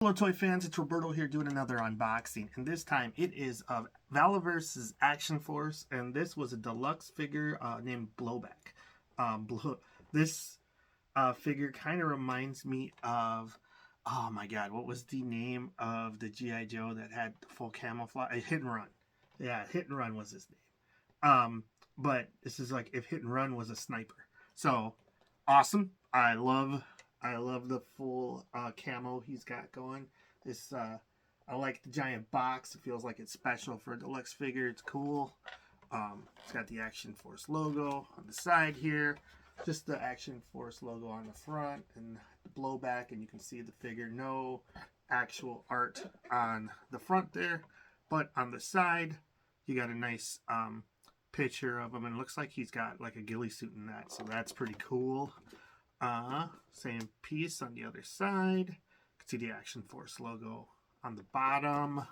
Hello toy fans, it's Roberto here doing another unboxing, and this time it is of Valaverse's Action Force, and this was a deluxe figure named Blowback. This figure kind of reminds me of, oh my god, what was the name of the G.I. Joe that had full camouflage? Hit and Run. Yeah, Hit and Run was his name. But this is like if Hit and Run was a sniper. So, awesome. I love the full camo he's got going. This I like the giant box. It feels like it's special for a deluxe figure. It's cool. It's got the Action Force logo on the side here. Just the Action Force logo on the front and the blowback, and you can see the figure. No actual art on the front there, but on the side you got a nice picture of him, and it looks like he's got like a ghillie suit in that, so that's pretty cool. Same piece on the other side. You can see the Action Force logo on the bottom.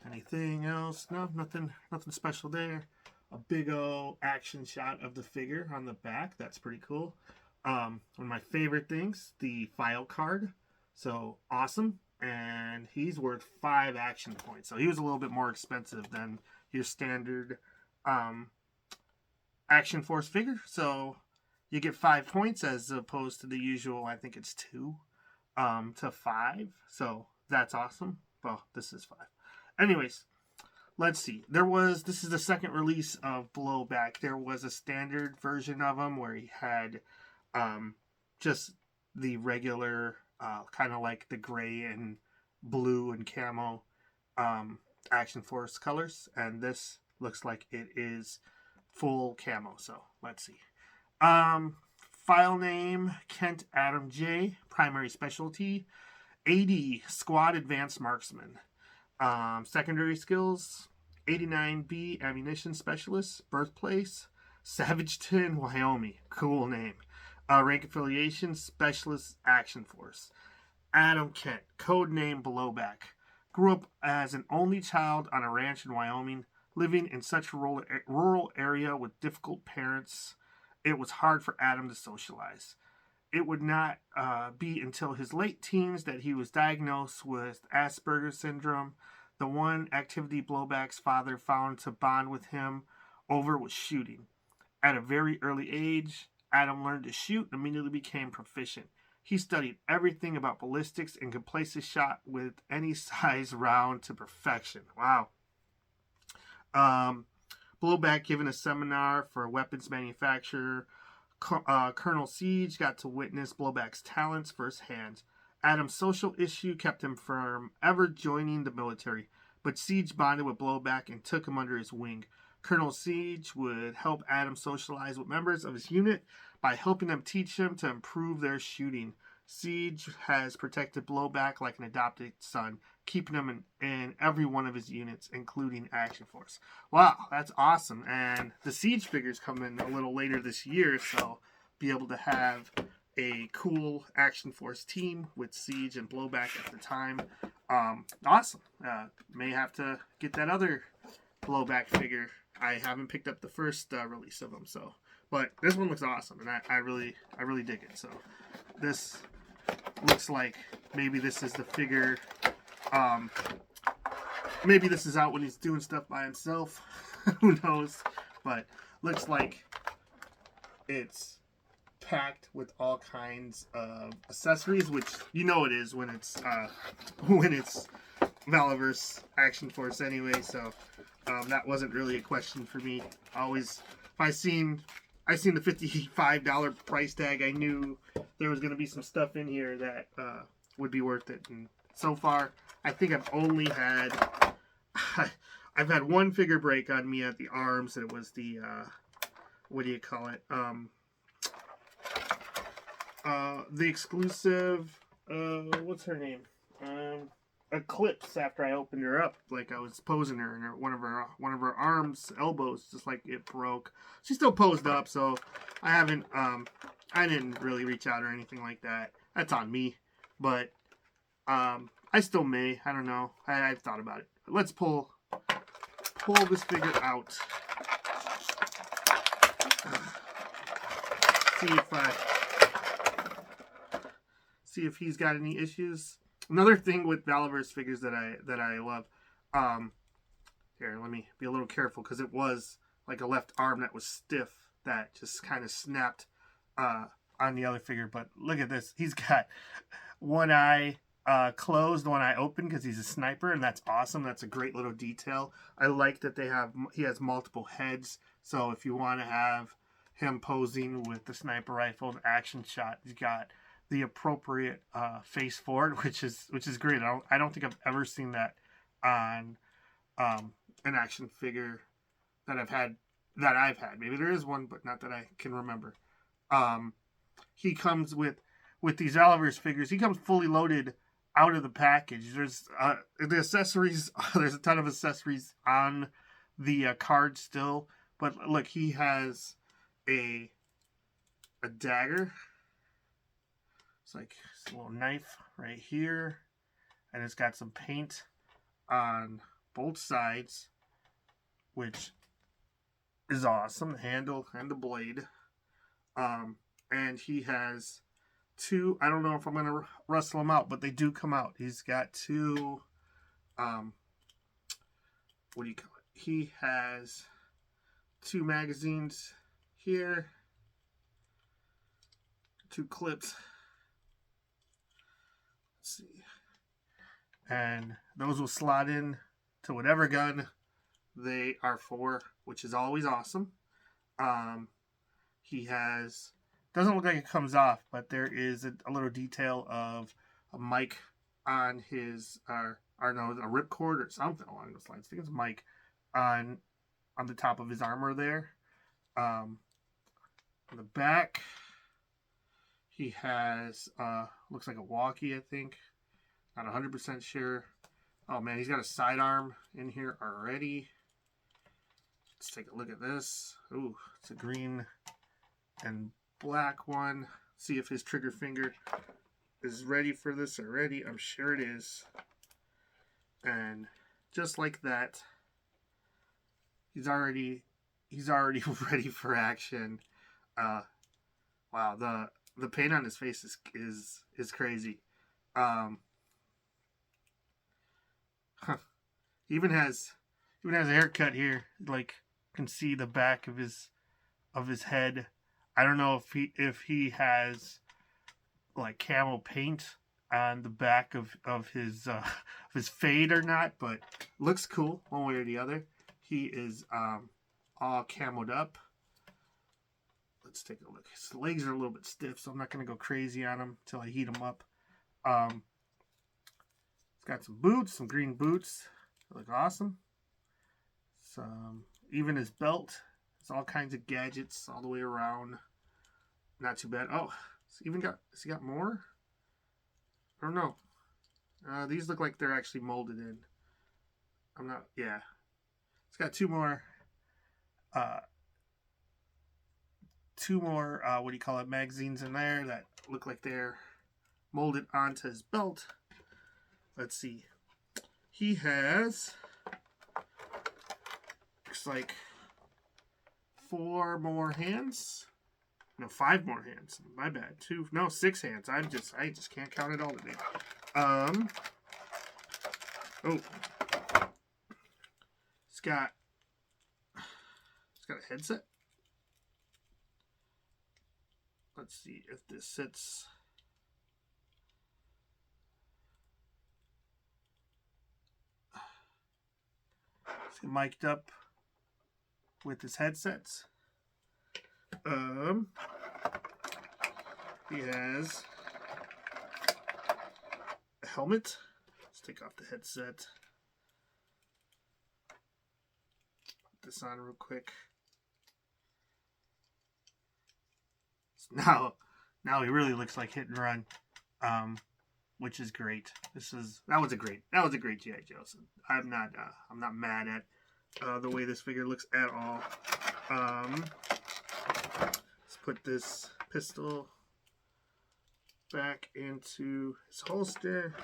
Anything else? No, nothing special there. A big old action shot of the figure on the back. That's pretty cool. One of my favorite things, the file card. So awesome. And he's worth 5 action points. So he was a little bit more expensive than your standard Action Force figure. So you get 5 points as opposed to the usual, I think it's 2 to 5. So that's awesome. Well, this is 5. Anyways, let's see. This is the second release of Blowback. There was a standard version of him where he had just the regular, kind of like the gray and blue and camo Action Force colors. And this looks like it is full camo. So let's see. File name, Kent Adam J. Primary specialty, 80 Squad Advanced Marksman. Secondary skills, 89B Ammunition Specialist. Birthplace, Savageton, Wyoming. Cool name. Rank affiliation, Specialist Action Force. Adam Kent, code name Blowback. Grew up as an only child on a ranch in Wyoming, living in such a rural area with difficult parents. It was hard for Adam to socialize. It would not be until his late teens that he was diagnosed with Asperger's syndrome. The one activity Blowback's father found to bond with him over was shooting. At a very early age, Adam learned to shoot and immediately became proficient. He studied everything about ballistics and could place a shot with any size round to perfection. Wow. Blowback given a seminar for a weapons manufacturer. Colonel Siege got to witness Blowback's talents firsthand. Adam's social issue kept him from ever joining the military, but Siege bonded with Blowback and took him under his wing. Colonel Siege would help Adam socialize with members of his unit by helping them teach him to improve their shooting. Siege has protected Blowback like an adopted son, keeping him in every one of his units, including Action Force. Wow, that's awesome. And the Siege figures come in a little later this year, so be able to have a cool Action Force team with Siege and Blowback at the time. Awesome. May have to get that other Blowback figure. I haven't picked up the first release of them, so. But this one looks awesome, and I really dig it. So this looks like maybe this is the figure. Maybe this is out when he's doing stuff by himself. Who knows? But looks like it's packed with all kinds of accessories, which you know it is when it's Valaverse Action Force anyway. So that wasn't really a question for me. Always, if I seen the $55 price tag, I knew there was going to be some stuff in here that would be worth it. And so far, I think I've had one figure break on me at the arms, and it was the what do you call it? The exclusive what's her name? Eclipse. After I opened her up, like I was posing her, and one of her arms, elbows, just like it broke. She's still posed up, so I didn't really reach out or anything like that. That's on me, but I still may. I don't know. I've thought about it. Let's pull this figure out. See if he's got any issues. Another thing with Valaverse figures that I love. Here, let me be a little careful because it was like a left arm that was stiff that just kind of snapped on the other figure. But look at this. He's got one eye closed, one eye open because he's a sniper, and that's awesome. That's a great little detail. I like that he has multiple heads. So if you want to have him posing with the sniper rifle, the action shot, he's got the appropriate face forward, which is great. I don't think I've ever seen that on an action figure that I've had. Maybe there is one, but not that I can remember. He comes with these Valaverse figures. He comes fully loaded out of the package. There's the accessories. There's a ton of accessories on the card still, but look, he has a dagger. It's like a little knife right here, and it's got some paint on both sides, which is awesome. The handle and the blade. And he has two, I don't know if I'm going to rustle them out, but they do come out. He's got two, what do you call it? He has two magazines here, two clips. Let's see. And those will slot in to whatever gun they are for, which is always awesome. He has, doesn't look like it comes off, but there is a little detail of a mic on his, or no, a ripcord or something along those lines. I think it's a mic on the top of his armor there. On the back, he has, looks like a walkie, I think. Not 100% sure. Oh man, he's got a sidearm in here already. Let's take a look at this. Ooh, it's a green and black one. See if his trigger finger is ready for this already. I'm sure it is. And just like that, he's already ready for action. Wow, the paint on his face is crazy. He even has a haircut here. Like, can see the back of his head. I don't know if he has like camo paint on the back of his fade or not, but looks cool one way or the other. He is all camoed up. Let's take a look. His legs are a little bit stiff, so I'm not going to go crazy on him until I heat him up. He's got some boots, some green boots. They look awesome. Even his belt. It's all kinds of gadgets all the way around. Not too bad. Oh, has he got more? I don't know. These look like they're actually molded in. Yeah. It's got two more, what do you call it, magazines in there that look like they're molded onto his belt. Let's see. He has, looks like 4 more hands. No, 5 more hands. My bad. 6 hands. I just can't count it all today. Oh. It's got a headset. Let's see if this sits. He's mic'd up with his headsets. He has a helmet. Let's take off the headset. Put this on real quick. So now he really looks like Hit and Run, which is great. That was a great G.I. Joe. So I'm not mad at the way this figure looks at all. Let's put this pistol back into his holster,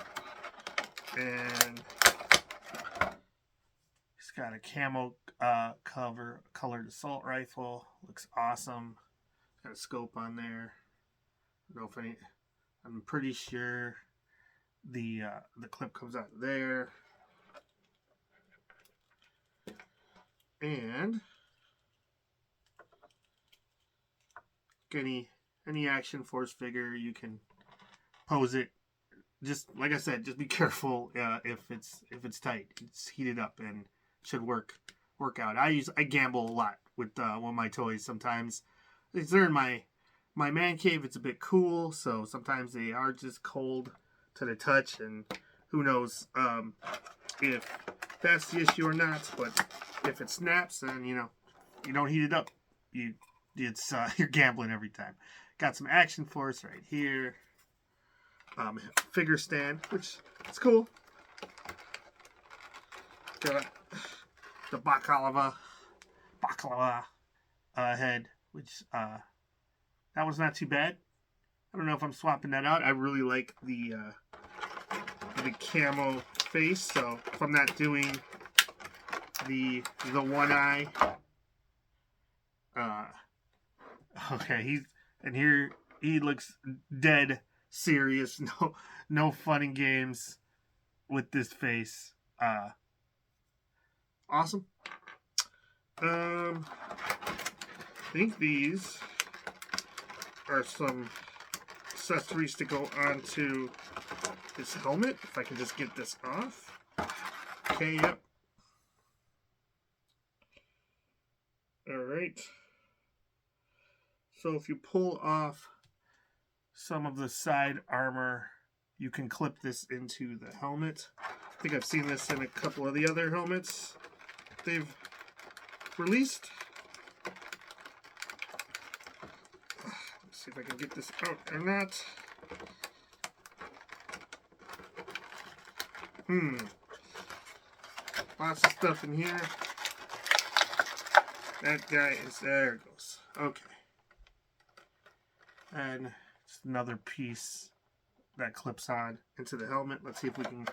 and he's got a camo colored assault rifle. Looks awesome. Got a scope on there. I don't know if I'm pretty sure the clip comes out of there, and any action force figure, you can pose it. Just like I said, just be careful if it's tight. It's heated up and should work out. I gamble a lot with my toys. Sometimes they're in my man cave. It's a bit cool, so sometimes they are just cold to the touch, and who knows if that's the issue or not. But if it snaps, then you don't heat it up. You're gambling every time. Got some action force right here. Figure stand, which is cool. Got the baklava head, which that was not too bad. I don't know if I'm swapping that out. I really like the camo face, so if I'm not doing the one eye, okay, he looks dead serious. No fun and games with this face. Awesome. I think these are some accessories to go onto this helmet. If I can just get this off. Okay, yep. Alright. So if you pull off some of the side armor, you can clip this into the helmet. I think I've seen this in a couple of the other helmets they've released. Let's see if I can get this out or not. Lots of stuff in here. That guy is, there it goes. Okay. And just another piece that clips on into the helmet. Let's see if we can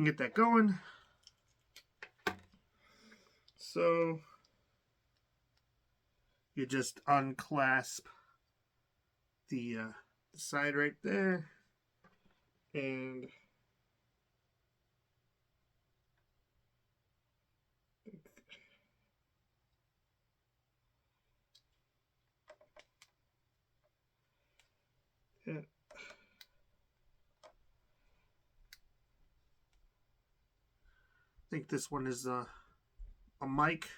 get that going. So you just unclasp the side right there, and yeah. I think this one is a mic.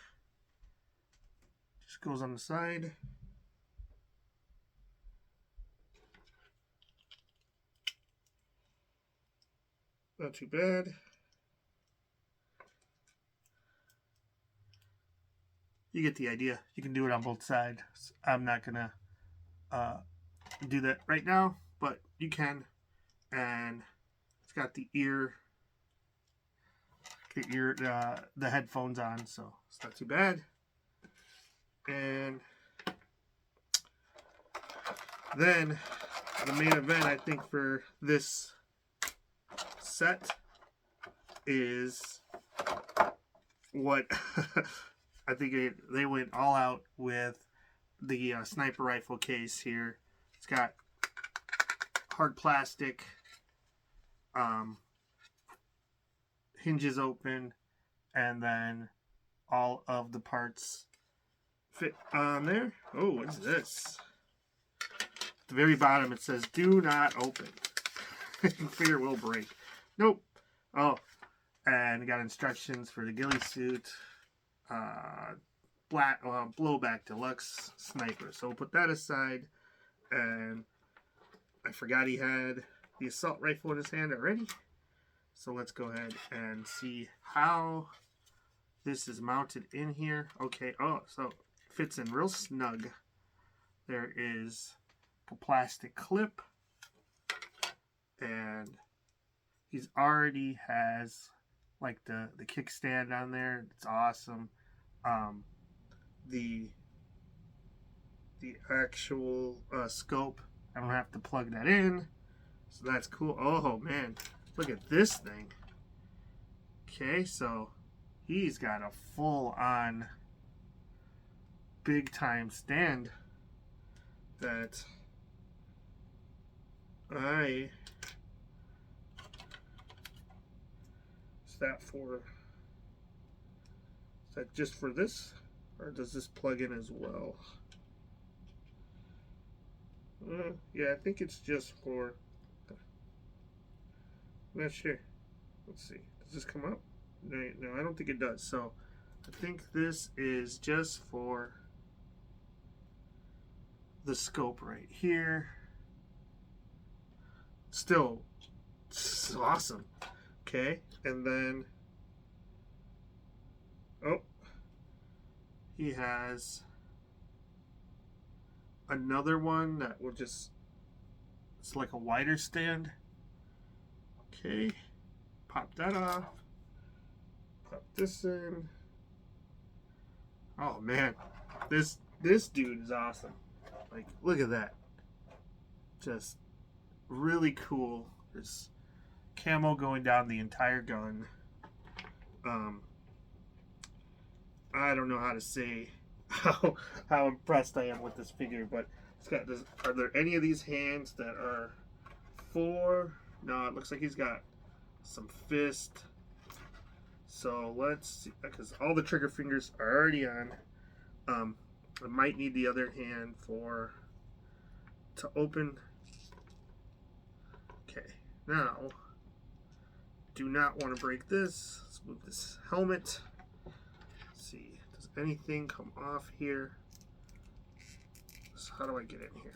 Just goes on the side. Not too bad. You get the idea. You can do it on both sides. I'm not gonna do that right now, but you can. And it's got the the headphones on, so it's not too bad. And then the main event, I think, for this set is what I think they went all out with the sniper rifle case here. It's got hard plastic, hinges open, and then all of the parts fit on there. Oh, what's this? At the very bottom it says, "Do not open." Figure will break. Nope. Oh, and got instructions for the ghillie suit. Blowback Deluxe sniper. So we'll put that aside. And I forgot he had the assault rifle in his hand already. So let's go ahead and see how this is mounted in here. Okay, so it fits in real snug. There is a plastic clip, and he's already has like the kickstand on there. It's awesome. The actual scope, I don't have to plug that in, so that's cool. Oh man, look at this thing. Okay, so he's got a full-on big-time stand that I that for? Is that just for this? Or does this plug in as well? Yeah, I think it's just for... I'm not sure. Let's see. Does this come up? No, I don't think it does. So I think this is just for the scope right here. Still, it's awesome. Okay, and then, oh, he has another one that will just, it's like a wider stand. Okay, pop that off. Pop this in. Oh man, this dude is awesome. Like, look at that. Just really cool. There's camo going down the entire gun. I don't know how to say how impressed I am with this figure, but it's got this. Are there any of these hands that are full? No, it looks like he's got some fist. So let's see, because all the trigger fingers are already on. I might need the other hand to open. Okay, now do not want to break this. Let's move this helmet. Let's see, does anything come off here? So how do I get in here?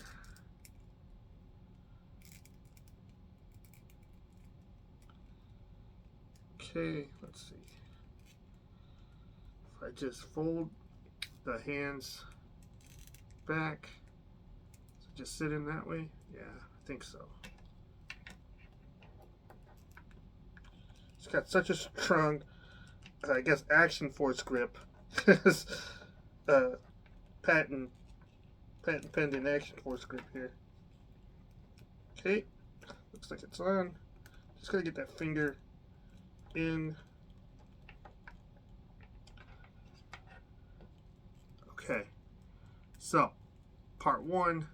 Okay, let's see. If I just fold the hands back, so just sit in that way? Yeah, I think so. It's got such a strong, I guess, action force grip. Patent pending action force grip here. Okay, looks like it's on. Just gotta get that finger in. Okay, so part one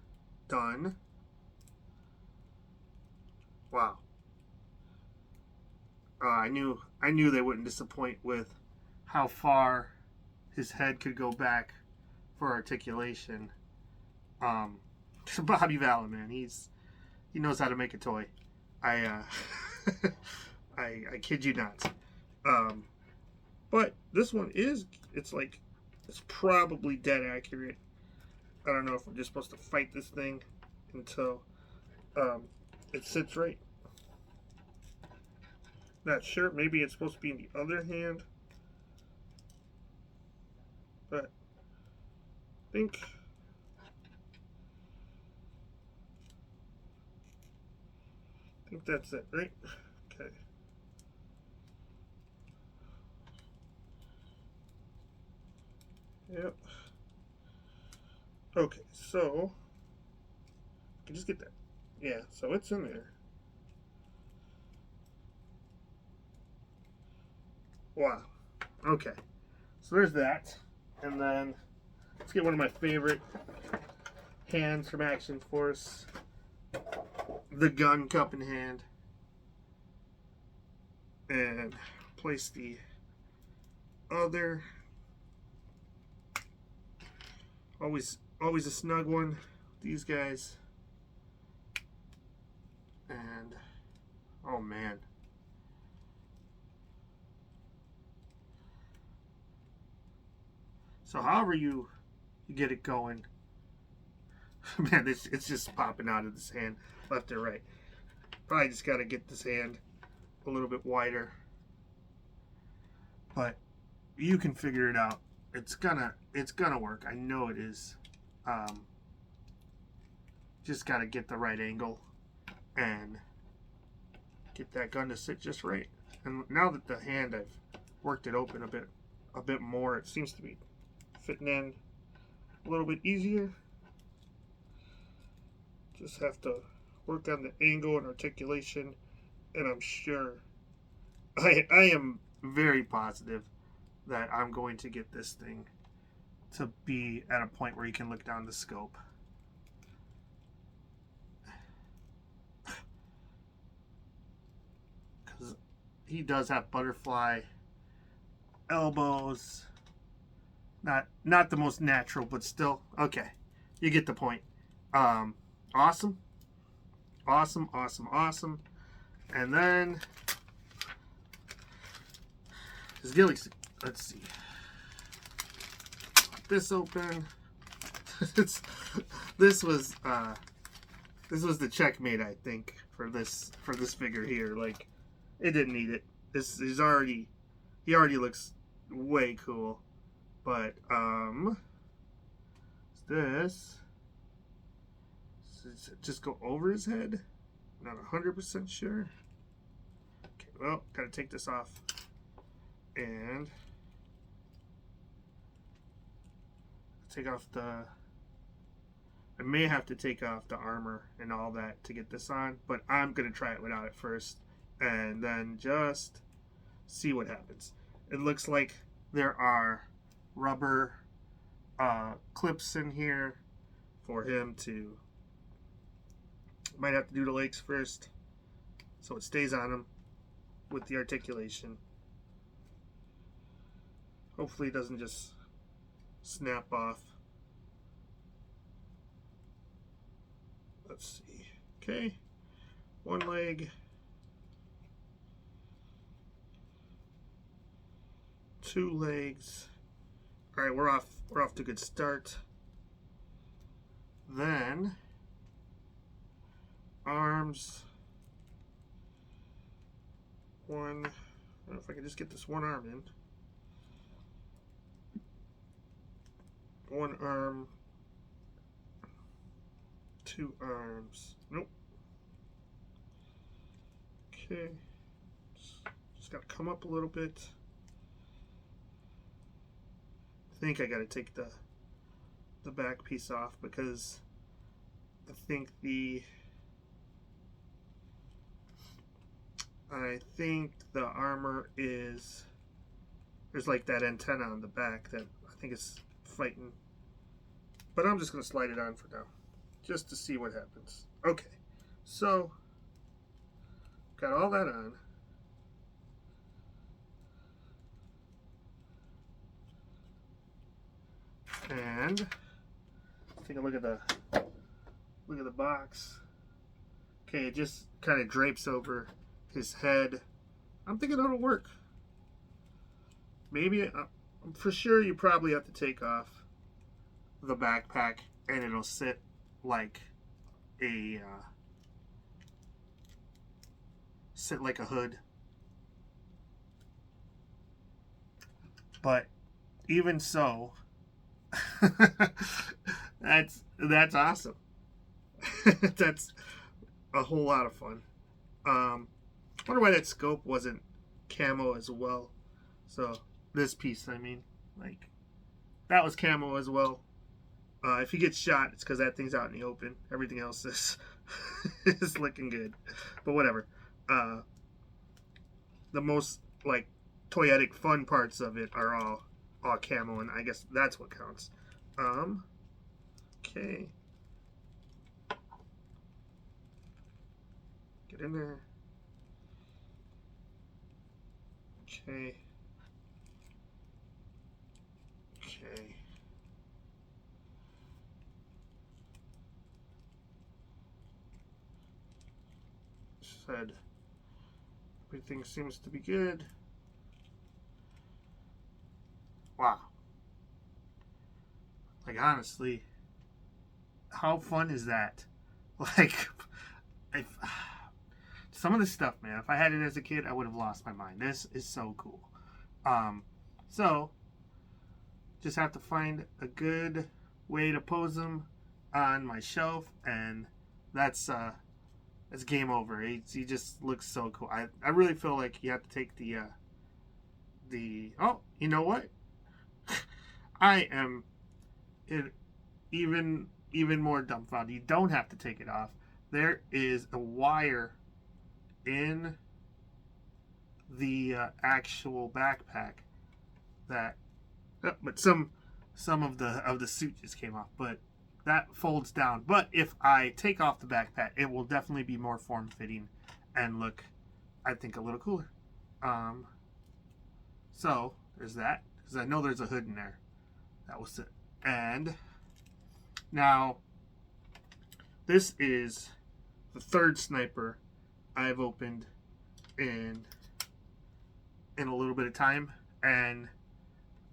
done. Wow. I knew they wouldn't disappoint with how far his head could go back for articulation. Bobby Vala, man, he knows how to make a toy. I kid you not. But this one it's probably dead accurate. I don't know if I'm just supposed to fight this thing until it sits right. Not sure. Maybe it's supposed to be in the other hand. But I think that's it, right? Okay. Yep. Okay, so I can just get that. Yeah, so it's in there. Wow. Okay. So there's that. And then let's get one of my favorite hands from Action Force. The gun cup in hand. And place the other. Always a snug one. These guys. And oh man. So however you get it going, man, it's just popping out of this hand, left or right. Probably just got to get this hand a little bit wider, but you can figure it out. It's gonna work. I know it is. Just got to get the right angle and get that gun to sit just right. And now that the hand, I've worked it open a bit more, it seems to be fitting in a little bit easier. Just have to work on the angle and articulation, and I'm sure, I am very positive that I'm going to get this thing to be at a point where you can look down the scope. Because he does have butterfly elbows. Not the most natural, but still okay. You get the point. Awesome. And then his Deluxe. Let's see. Pop this open. This was the checkmate, I think, for this figure here. Like, it didn't need it. He already looks way cool. But does it just go over his head? Not 100% sure. Okay, well, gotta take this off. And take off the... I may have to take off the armor and all that to get this on, but I'm going to try it without it first and then just see what happens. It looks like there are rubber clips in here for him to... Might have to do the legs first so it stays on him with the articulation. Hopefully it doesn't just snap off. Let's see. Okay, one leg, two legs. All right, we're off to a good start. Then arms. One. I don't know if I can just get this one arm in. One arm. Two arms. Nope. Okay. Just gotta come up a little bit. I think I gotta take the back piece off because I think the armor is, there's like that antenna on the back that I think is fighting. But I'm just gonna slide it on for now, just to see what happens. Okay, so got all that on. And take a look at the box. Okay, it just kind of drapes over his head. I'm thinking it'll work. Maybe, for sure you probably have to take off the backpack and it'll sit like a hood. But even so, that's awesome. That's a whole lot of fun. Wonder why that scope wasn't camo as well. So this piece, I mean, like, that was camo as well. If he gets shot, it's because that thing's out in the open. Everything else is is looking good. But whatever. The most, like, toyetic fun parts of it are all camo, and I guess that's what counts. Okay. Get in there. Okay. Okay. Said everything seems to be good. Wow. Like, honestly, how fun is that? Like, some of this stuff, man, if I had it as a kid, I would have lost my mind. This is so cool. So just have to find a good way to pose them on my shelf, and that's game over. He just looks so cool. I really feel like you have to take the oh, you know what? I am even more dumbfounded. You don't have to take it off. There is a wire in the actual backpack that, but some of the suit just came off, but that folds down. But if I take off the backpack, it will definitely be more form-fitting and look, I think, a little cooler. So there's that, because I know there's a hood in there. That was it. And now this is the third sniper I've opened in a little bit of time, and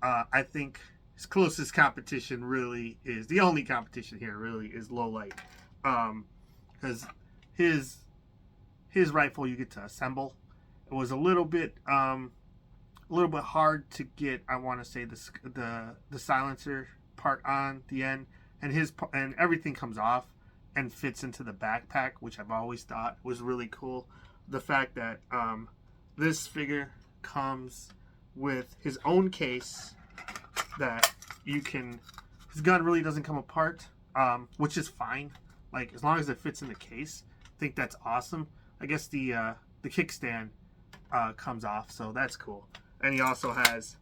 I think his closest competition really is, the only competition here really is low light, because his rifle you get to assemble. It was a little bit hard to get. I want to say the silencer part on the end, and everything comes off and fits into the backpack, which I've always thought was really cool. The fact that this figure comes with his own case that you can. His gun really doesn't come apart, which is fine. Like, as long as it fits in the case, I think that's awesome. I guess the kickstand comes off, so that's cool. And he also has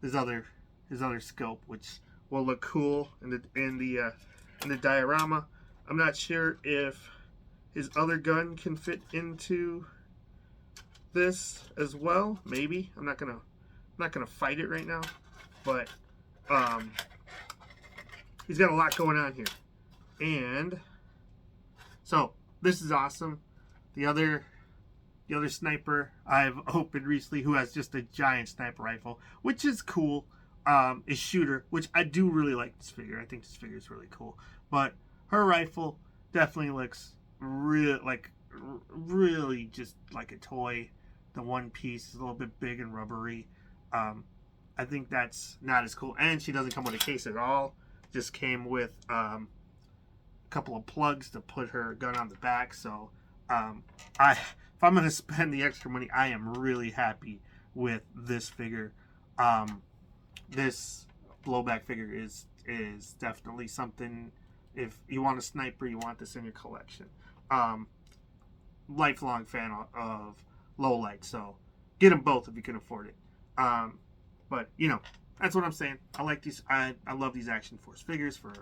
his other scope, which will look cool in the diorama. I'm not sure if his other gun can fit into this as well. Maybe. I'm not gonna fight it right now, but he's got a lot going on here. And so this is awesome. The other sniper I've opened recently, who has just a giant sniper rifle, which is cool, is Shooter, which I do really like this figure. I think this figure is really cool. But her rifle definitely looks really just like a toy. The one piece is a little bit big and rubbery. I think that's not as cool. And she doesn't come with a case at all. Just came with a couple of plugs to put her gun on the back. So if I'm going to spend the extra money, I am really happy with this figure. This blowback figure is definitely something. If you want a sniper, you want this in your collection. Lifelong fan of low light, so get them both if you can afford it. But you know, that's what I'm saying. I like these. I love these Action Force figures for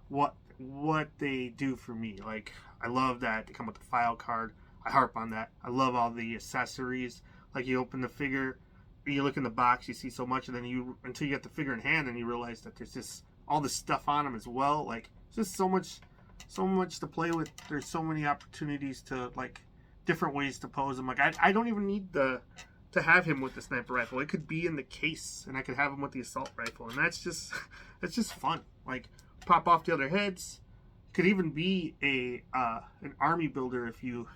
what they do for me. Like, I love that they come with the file card. I harp on that. I love all the accessories. Like, you open the figure, you look in the box, you see so much, and then until you get the figure in hand, and you realize that there's just all this stuff on them as well. Like, it's just so much to play with. There's so many opportunities to, like, different ways to pose them. Like, I don't even need to have him with the sniper rifle. It could be in the case, and I could have him with the assault rifle, and that's just fun. Like, pop off the other heads. Could even be an army builder if you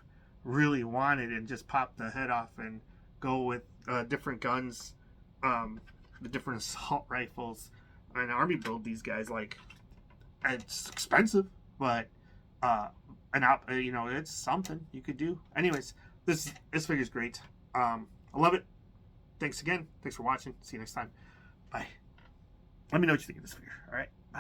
really wanted, and just pop the head off and go with different guns, the different assault rifles, and army build these guys. Like, it's expensive, but it's something you could do. Anyways, this figure's great. I love it. Thanks again. Thanks for watching. See you next time. Bye. Let me know what you think of this figure. All right.